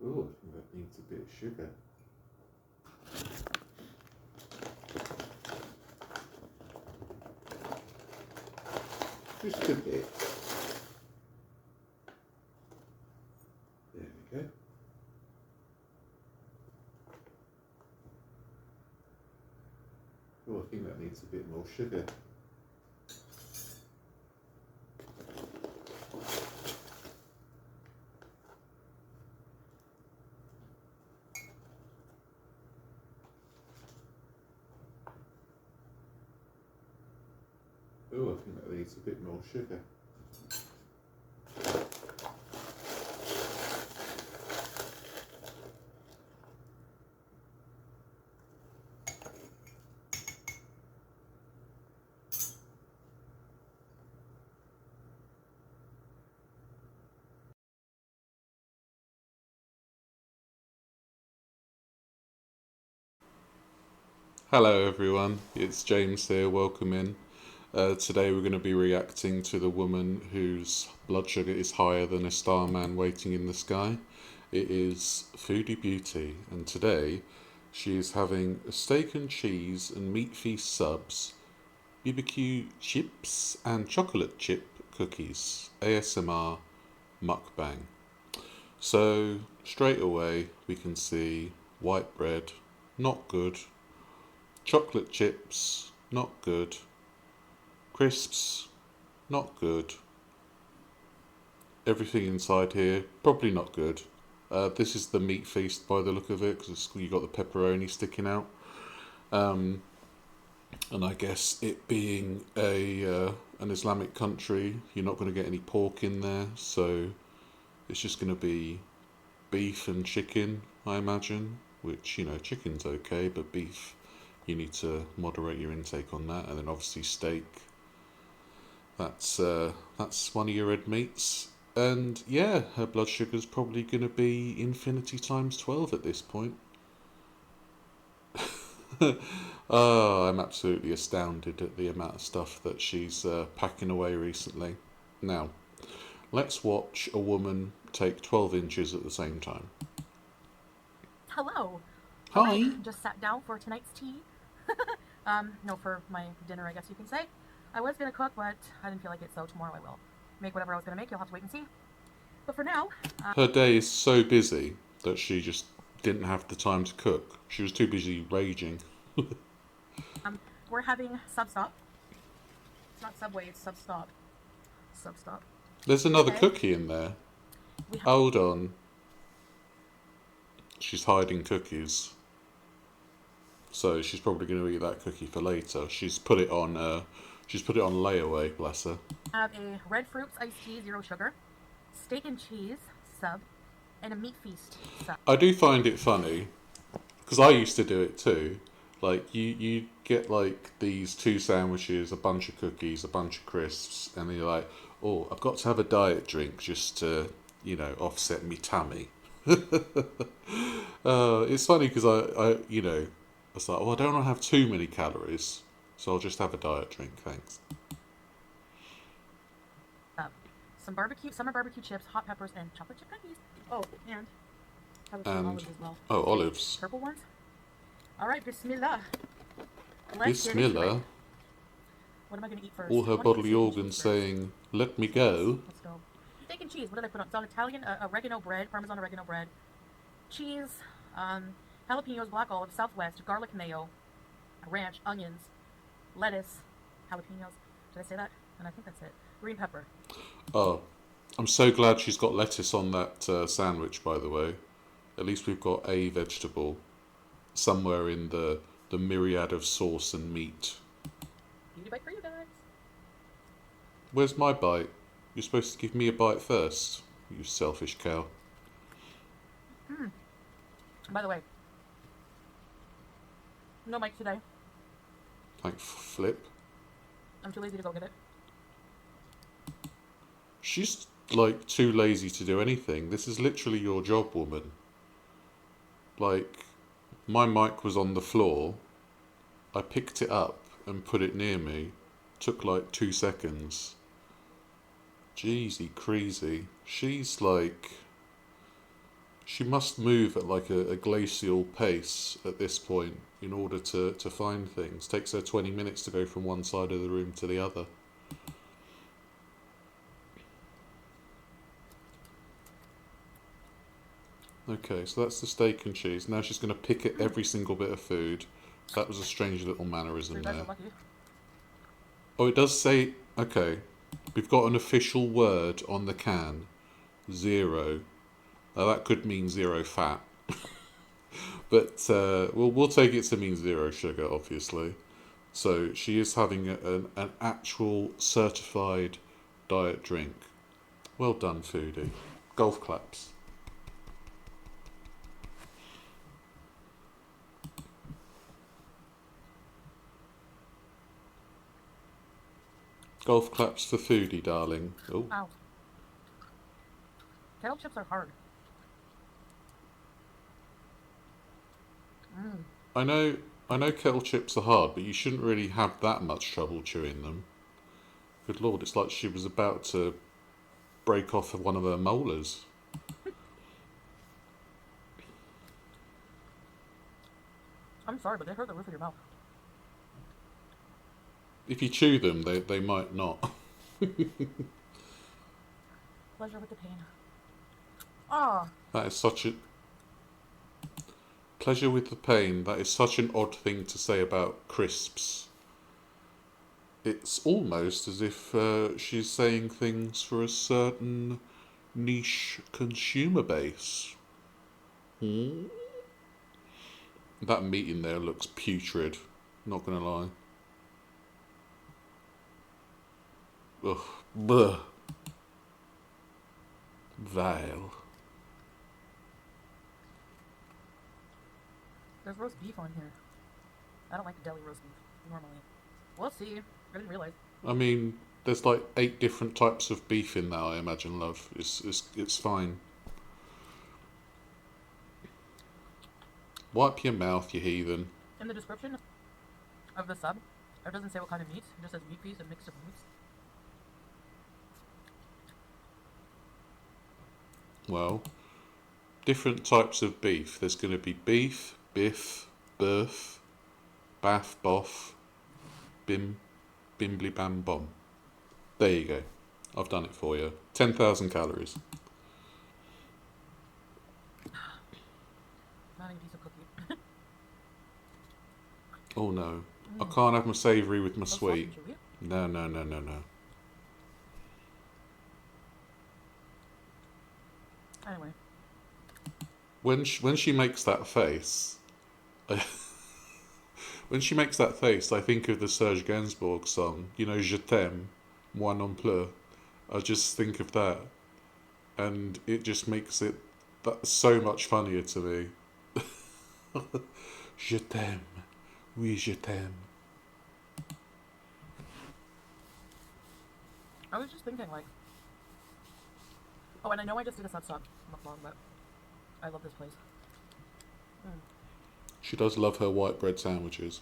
Oh, I think that needs a bit of sugar. Just a bit. There we go. Oh, I think that needs a bit more sugar. Oh, I think that needs a bit more sugar. Hello everyone, it's James here, welcome in. Today we're going to be reacting to the woman whose blood sugar is higher than a starman waiting in the sky. It is Foodie Beauty, and today she is having a steak and cheese and meat feast subs, BBQ chips and chocolate chip cookies, ASMR Mukbang. So straight away we can see white bread, not good. Chocolate chips, not good. Crisps, not good. Everything inside here, probably not good. This is the meat feast by the look of it, because you got the pepperoni sticking out. And I guess it being an Islamic country, you're not going to get any pork in there, so it's just going to be beef and chicken, I imagine. Which, you know, chicken's okay, but beef, you need to moderate your intake on that. And then obviously steak, that's one of your red meats. And yeah, her blood sugar's probably going to be infinity times 12 at this point. Oh, I'm absolutely astounded at the amount of stuff that she's packing away recently. Now, let's watch a woman take 12 inches at the same time. Hello. Hi. All right, just sat down for tonight's tea. No, for my dinner, I guess you can say. I was gonna cook, but I didn't feel like it, so tomorrow I will make whatever I was gonna make. You'll have to wait and see. But for now, Her day is so busy that she just didn't have the time to cook. She was too busy raging. we're having Substop. It's not Subway, it's Substop. Substop. There's another Okay. cookie in there. We have. Hold on. She's hiding cookies. So she's probably going to eat that cookie for later. She's put it on layaway, bless her. Have a red fruits iced tea, zero sugar, steak and cheese sub, and a meat feast sub. I do find it funny because I used to do it too. Like you get like these two sandwiches, a bunch of cookies, a bunch of crisps, and then you're like, oh, I've got to have a diet drink just to, you know, offset me tummy. It's funny because I was like, oh, I don't want to have too many calories, so I'll just have a diet drink, thanks. Some barbecue, summer barbecue chips, hot peppers, and chocolate chip cookies. Oh, and have a few And olives as well. oh, olives. Purple ones. All right, Bismillah. Let's get into it. Bismillah. What am I gonna eat first? All her I wanna eat bodily steak and organs cheese first. saying, let me go. Let's go. Steak and cheese. What did I put on? It's on Italian oregano bread, Parmesan oregano bread, cheese, jalapenos, black olive, Southwest, garlic mayo, ranch, onions, lettuce, jalapenos. Did I say that? And I think that's it. Green pepper. Oh, I'm so glad she's got lettuce on that sandwich, by the way. At least we've got a vegetable somewhere in the myriad of sauce and meat. Beauty bite for you guys. Where's my bite? You're supposed to give me a bite first, you selfish cow. By the way, no mic today. Thank Flip. I'm too lazy to go get it. She's like too lazy to do anything. This is literally your job, woman. Like, my mic was on the floor. I picked it up and put it near me. Took like 2 seconds. Jeezy crazy. She's She must move at like a glacial pace at this point in order to find things. Takes her 20 minutes to go from one side of the room to the other. Okay, so that's the steak and cheese. Now she's going to pick at every single bit of food. That was a strange little So mannerism you guys there. are lucky. Oh, it does say, okay, we've got an official word on the can. Zero. Now that could mean zero fat. But we'll take it to mean zero sugar, obviously. So she is having an actual certified diet drink. Well done, Foodie. Golf claps. Golf claps for Foodie, darling. Oh, Ow. Kale chips are hard. Mmm. I know, I know kettle chips are hard, but you shouldn't really have that much trouble chewing them. Good lord, it's like she was about to break off one of her molars. I'm sorry, but they hurt the roof of your mouth. If you chew them, they might not. Pleasure with the pain. Ah. That is such a pleasure with the pain. That is such an odd thing to say about crisps. It's almost as if she's saying things for a certain niche consumer base. Hmm? That meat in there looks putrid. Not gonna lie. Ugh. Bleh. Vile. There's roast beef on here. I don't like deli roast beef normally. We'll see. I didn't realize. I mean, there's like 8 different types of beef in there, I imagine, love. It's fine. Wipe your mouth, you heathen. In the description of the sub, it doesn't say what kind of meat. It just says meat piece and mix of meats. Well, different types of beef. There's going to be beef, biff, birth, baff, boff, bim, bimbly bam bom. There you go. I've done it for you. 10,000 calories. Not even a piece of cookie. Oh no. I can't have my savoury with my So sweet. soft and chewy. No, no, no, no, no. Anyway. When she makes that face, when she makes that face, I think of the Serge Gainsbourg song. You know, Je t'aime, moi non plus. I just think of that, and it just makes it that so much funnier to me. Je t'aime, oui, je t'aime. I was just thinking, like, oh, and I know I just did a sub mukbang, but I love this place. She does love her white bread sandwiches.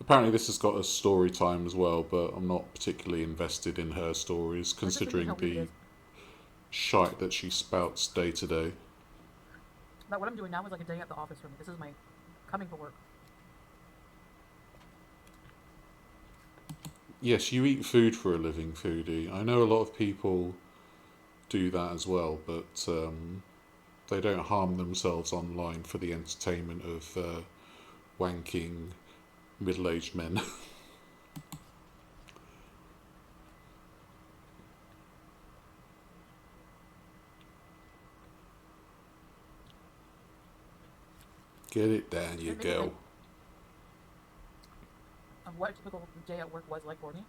Apparently this has got a story time as well, but I'm not particularly invested in her stories, I was just thinking considering how weird it the is. shite that she spouts day to day. But what I'm doing now is like a day at the office for me. This is my coming to work. Yes, you eat food for a living, Foodie. I know a lot of people do that as well, but they don't harm themselves online for the entertainment of wanking middle-aged men. Get it down, you It makes me girl. think of what a typical day at work was like for me.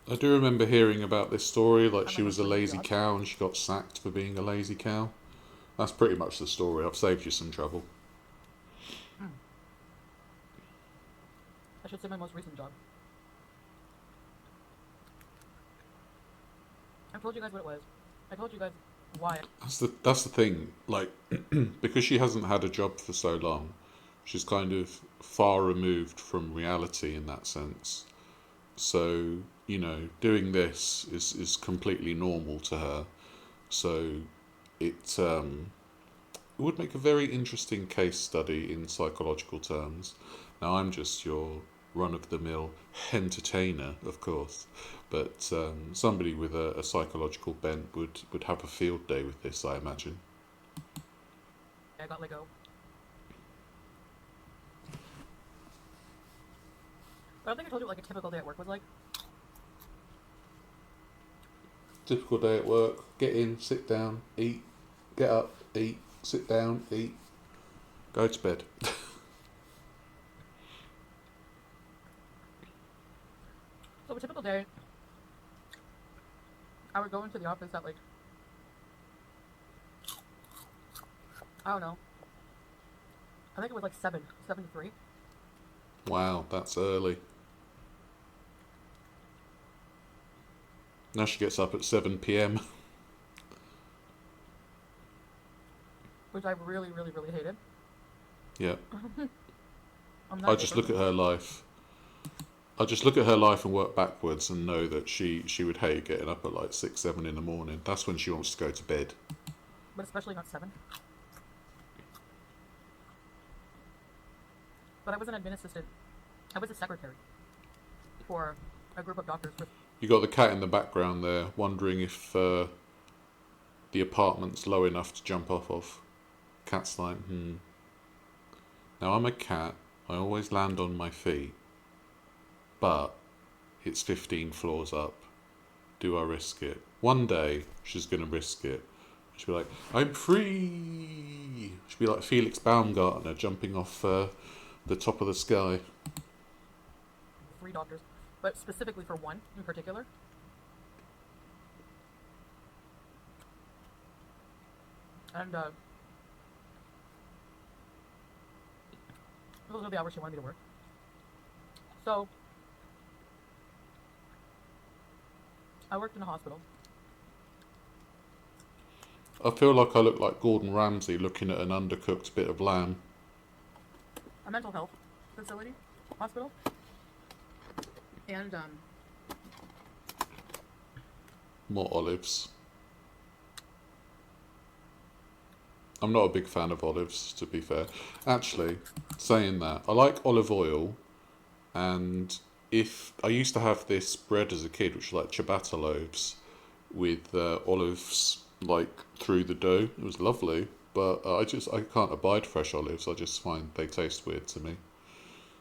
I do remember hearing about this story, like I'm she my was a most recent lazy job. cow and she got sacked for being a lazy cow. That's pretty much the story. I've saved you some trouble. I should say my most recent job. I told you guys what it was. I told you guys why. That's the thing. Like, because she hasn't had a job for so long, She's kind of far removed from reality in that sense. So, doing this is completely normal to her. So it would make a very interesting case study in psychological terms. Now, I'm just your run of the mill entertainer, of course, but somebody with a psychological bent would have a field day with this, I imagine. I got let go. But I don't think I told you what like a typical day at work was like. Typical day at work: get in, sit down, eat, get up, eat, sit down, eat, go to bed. So a typical day, I would go into the office at like, I don't know. I think it was like 7 to 3. Wow, that's early. Now she gets up at 7 p.m. Which I really, really, really hated. Yeah. I'm not I a just person. look at her life. I just look at her life and work backwards and know that she would hate getting up at like 6, 7 in the morning. That's when she wants to go to bed. But especially not 7. But I was an admin assistant. I was a secretary for a group of doctors. You got the cat in the background there, wondering if the apartment's low enough to jump off of. Cat's like, Now I'm a cat. I always land on my feet. But it's 15 floors up. Do I risk it? One day she's going to risk it. She'll be like, I'm free. She'll be like Felix Baumgartner jumping off the top of the sky. 3 doctors, but specifically for one in particular. And those are the hours she wanted me to work. So I worked in a hospital. I feel like I look like Gordon Ramsay looking at an undercooked bit of lamb. A mental health facility, hospital, and More olives. I'm not a big fan of olives, to be fair. Actually, saying that, I like olive oil, and if I used to have this bread as a kid, which was like ciabatta loaves, with olives like through the dough. It was lovely, but I can't abide fresh olives. I just find they taste weird to me.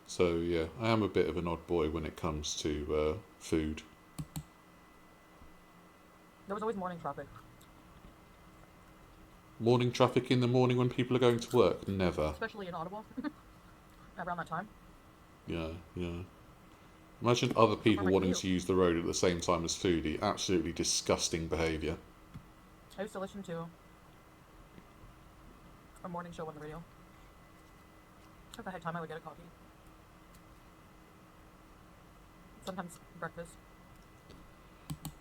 So yeah, I am a bit of an odd boy when it comes to food. there was always morning traffic. Morning traffic in the morning when people are going to work? Never. Especially in Audible, around that time. Yeah, yeah. Imagine other So for people my wanting commute, to use the road at the same time as Foodie. Absolutely disgusting behaviour. I used to listen to a morning show on the radio. If I had time, I would get a coffee. Sometimes breakfast.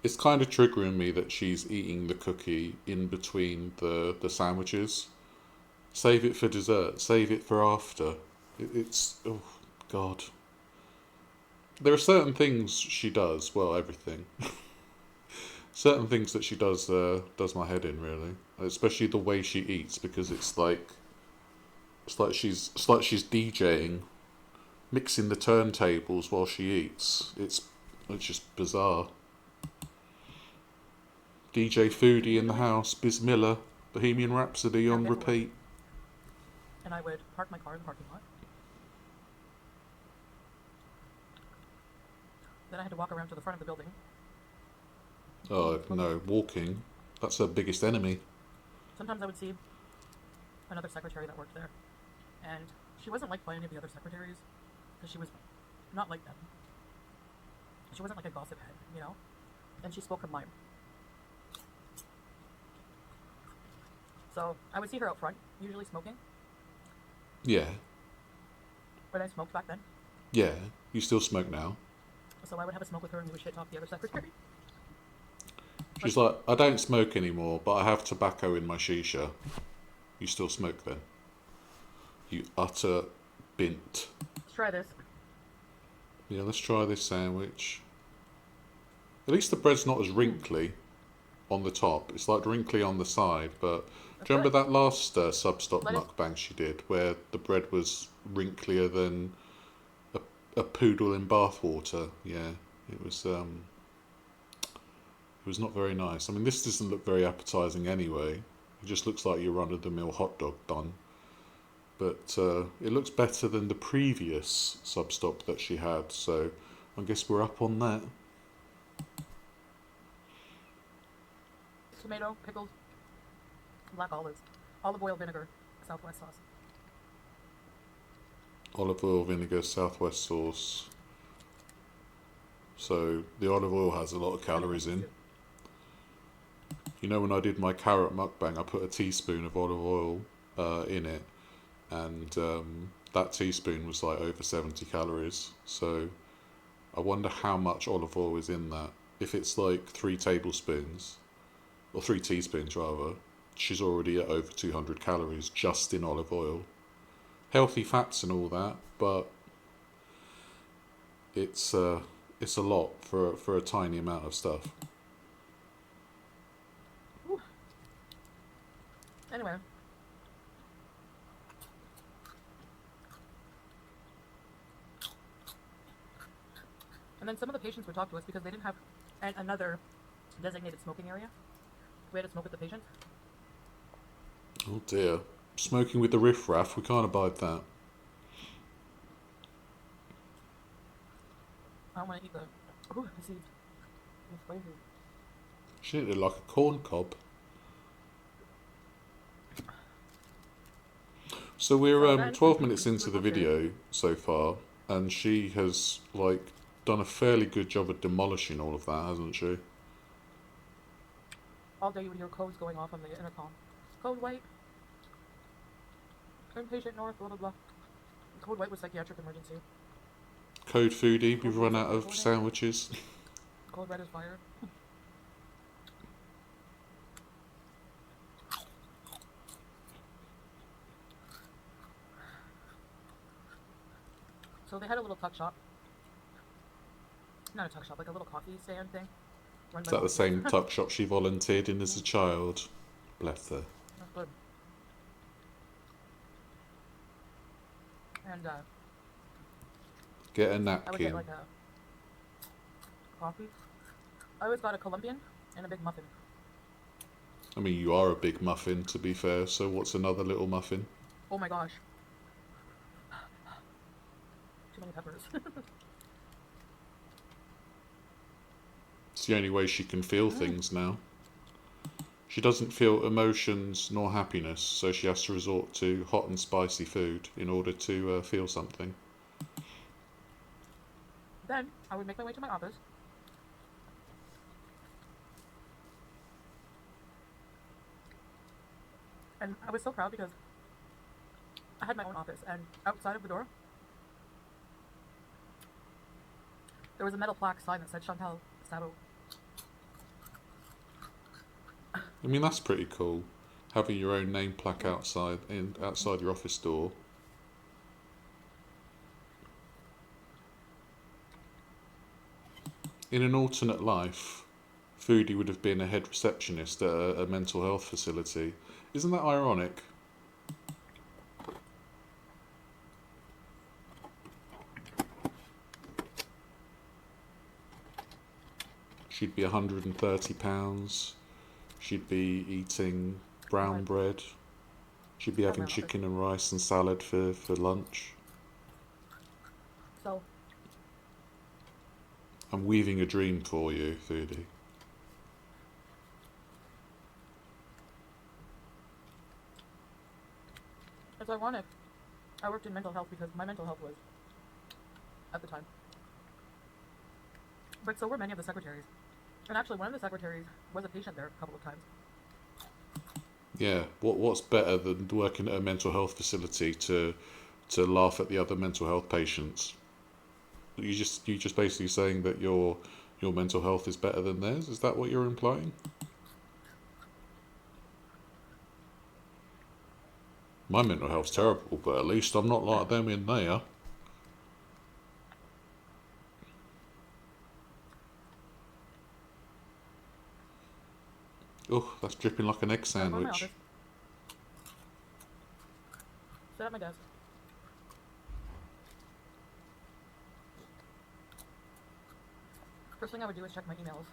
It's kind of triggering me that she's eating the cookie in between the sandwiches. Save it for dessert. Save it for after. It's... Oh, God. There are certain things she does. Well, everything. Certain things that she does my head in, really. Especially the way she eats, because it's like she's DJing, mixing the turntables while she eats. It's just bizarre. DJ Foodie in the house, Bismillah, Bohemian Rhapsody I on would get to work, repeat. and I would park my car in the parking lot. Then I had to walk around to the front of the building. Oh no, walking. That's her biggest enemy. Sometimes I would see another secretary that worked there, and she wasn't liked by any of the other secretaries because she was not like them. She wasn't like a gossip head, you know? And she spoke her mind. So I would see her out front, usually smoking, Yeah, but I smoked back then. yeah. You still smoke now. So I would have a smoke with her and we would shit talk the other secretary. She's like, I don't smoke anymore, but I have tobacco in my shisha. You still smoke then? You utter bint. Let's try this. Yeah, let's try this sandwich. At least the bread's not as wrinkly on the top. It's like wrinkly on the side, but That's do you good. remember that last Substock Lettuce. mukbang she did where the bread was wrinklier than a, a poodle in bathwater? Yeah, it was not very nice. I mean, this doesn't look very appetizing anyway. It just looks like your run-of-the-mill hot dog bun. But it looks better than the previous Substop that she had, so I guess we're up on that. Tomato, pickles, black olives, olive oil vinegar, Southwest sauce. Olive oil, vinegar, Southwest sauce. So the olive oil has a lot of calories in. You know, when I did my carrot mukbang, I put a teaspoon of olive oil in it, and that teaspoon was like over 70 calories. So I wonder how much olive oil is in that. If it's like 3 tablespoons, or 3 teaspoons rather, she's already at over 200 calories just in olive oil. Healthy fats and all that, but it's a lot for a tiny amount of stuff. Ooh. Anyway. And then some of the patients would talk to us because they didn't have another designated smoking area. We had to smoke with the patient. Oh dear. Smoking with the riffraff, we can't abide that. I don't want to eat the seeds. The flavor. She looked like a corn cob. So we're 12 minutes into the video so far, and she has like done a fairly good job of demolishing all of that, hasn't she? All day you would hear codes going off on the intercom. Code white. Inpatient north, blah blah blah. Code white was psychiatric emergency. Code Foodie, we've run out of sandwiches. Code red is fire. So they had a little tuck shop. Not a tuck shop, like a little coffee stand thing. Is that the same tuck shop she volunteered in as a child? Bless her. That's good. And Get a I would get napkin. like a coffee. I always got a Colombian and a big muffin. I mean, you are a big muffin, to be fair, so what's another little muffin? Oh my gosh. Too many peppers. It's the only way she can feel things now. She doesn't feel emotions nor happiness, so she has to resort to hot and spicy food in order to feel something. Then I would make my way to my office. And I was so proud because I had my own office, and outside of the door there was a metal plaque sign that said Chantal Sabo. I mean, that's pretty cool. Having your own name plaque outside your office door. In an alternate life, Foodie would have been a head receptionist at a mental health facility. Isn't that ironic? She'd be £130. She'd be eating brown bread. She'd be having chicken and rice and salad for lunch. So I'm weaving a dream for you, Foodie. it's ironic. I worked in mental health because my mental health was at the time. But so were many of the secretaries. And actually, one of the secretaries was a patient there a couple of times. Yeah, what's better than working at a mental health facility to laugh at the other mental health patients? You just basically saying that your mental health is better than theirs? Is that what you're implying? My mental health's terrible, but at least I'm not like them in there. Oh, that's dripping like an egg I'm going to my sandwich. office. Sit at my desk. First thing I would do is check my emails,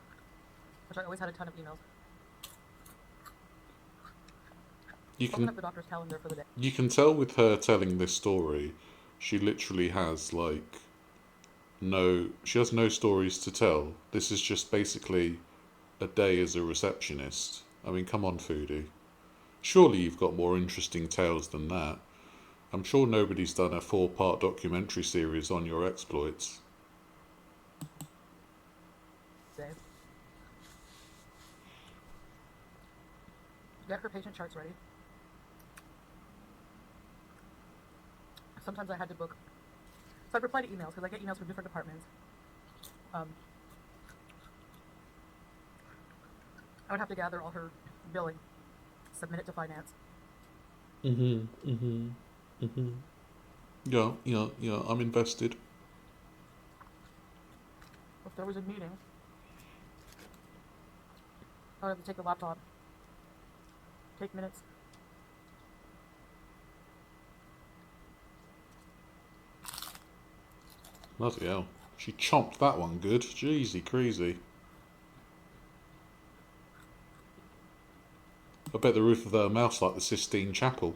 which I always had a ton of emails. You Open up can the doctor's calendar for the day. you can tell with her telling this story, she literally has like she has no stories to tell. This is just basically a day as a receptionist. I mean, come on, Foodie. Surely you've got more interesting tales than that. I'm sure nobody's done a 4-part documentary series on your exploits. Day. Get her patient charts ready. Sometimes I had to book. So I'd reply to emails because I get emails from different departments. I would have to gather all her billing, submit it to finance. Yeah, I'm invested. If there was a meeting, I would have to take the laptop, take minutes. Bloody hell. She chomped that one good. Jeezy crazy. I bet the roof of her mouth's like the Sistine Chapel.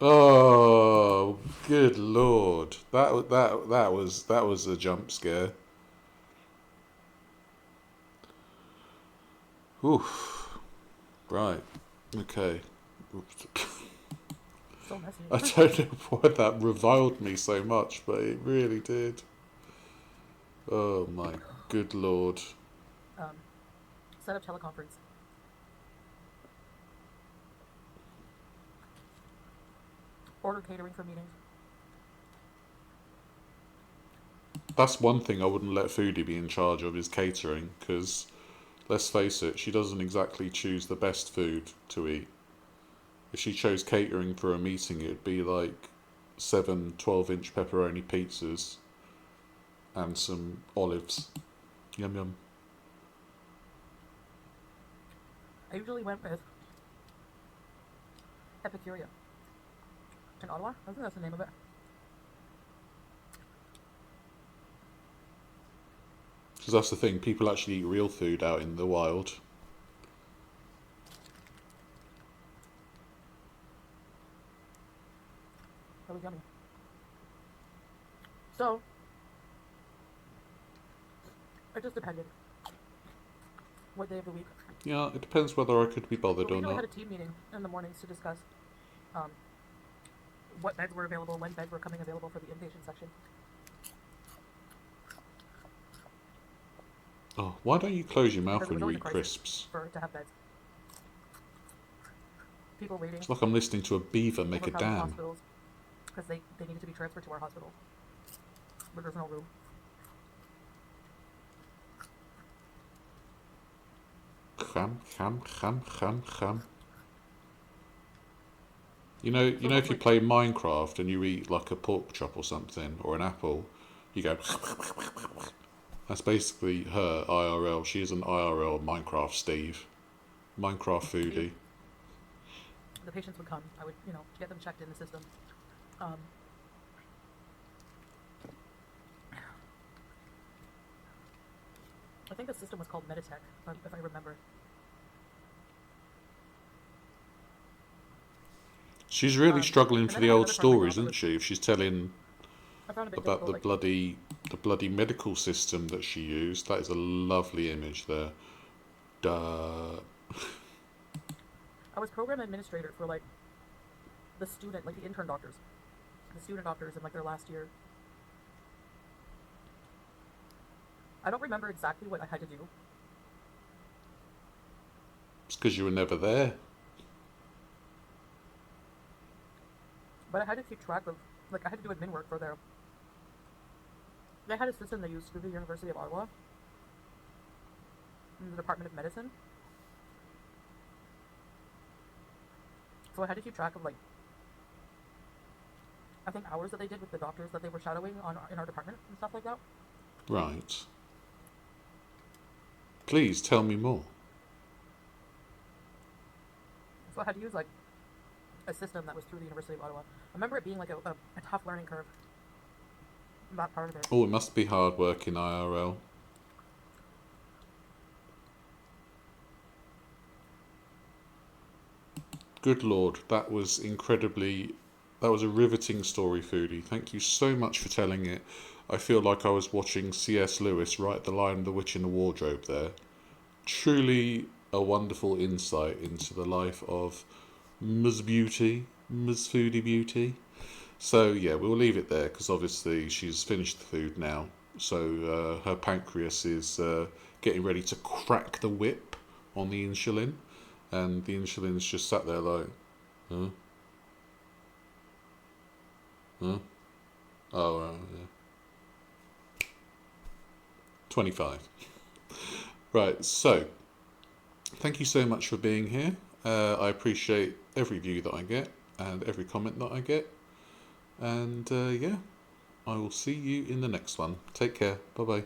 Oh, good lord! That was a jump scare. Oof. Right. Okay. So messy. I don't know why that reviled me so much, but it really did. Oh my good lord. Set up teleconference. Order catering for meetings. That's one thing I wouldn't let Foodie be in charge of is catering, because let's face it, she doesn't exactly choose the best food to eat. If she chose catering for a meeting, it'd be like 7 12-inch pepperoni pizzas and some olives. Yum yum. I usually went with Epicuria in Ottawa. I think that's the name of it. Because that's the thing, people actually eat real food out in the wild. That was yummy. So, it just depended what day of the week. Yeah, it depends whether I could be bothered But we or usually not. had a team meeting in the mornings to discuss um, what beds were available, when beds were coming available for the inpatient section. Oh, why don't you close your mouth Because it when was you always a eat crisis crisps? to have beds. People waiting, It's like I'm listening to a beaver make a overcrowded dam. hospitals because they needed to be transferred to our hospital, but there's no room. Ham, ham, ham, ham, ham. So If you mostly, play Minecraft and you eat like a pork chop or something or an apple, you go. That's basically her IRL. She is an IRL Minecraft Steve, Minecraft Foodie. the patients would come. I would, get them checked in the system. Um, I think the system was called Meditech, if I remember. She's really struggling And for then I the had old another part of my job stories, that isn't was, she? If she's telling I found a bit about difficult. Like, the bloody medical system that she used, that is a lovely image there. Duh. I was program administrator for like the student, like the intern doctors, the student doctors in like their last year. I don't remember exactly what I had to do. It's because you were never there. But I had to keep track of, like, I had to do admin work for their. They had a system they used through the University of Ottawa, in the Department of Medicine, So I had to keep track of, like, I think hours that they did with the doctors that they were shadowing in our department and stuff like that. Right. Please tell me more. So I had to use, like, a system that was through the University of Ottawa. I remember it being like a tough learning curve. That part of it. Oh, it must be hard work in IRL. Good Lord, that was incredibly. That was a riveting story, Foodie. Thank you so much for telling it. I feel like I was watching C.S. Lewis write The Lion, the Witch, and the Wardrobe there. Truly a wonderful insight into the life of Ms. Beauty, Ms. Foodie Beauty. So, yeah, we'll leave it there because obviously she's finished the food now. So, her pancreas is getting ready to crack the whip on the insulin. And the insulin's just sat there like, huh? Huh? Oh, yeah. 25. Right, so thank you so much for being here. I appreciate every view that I get and every comment that I get. And yeah, I will see you in the next one. Take care. Bye bye.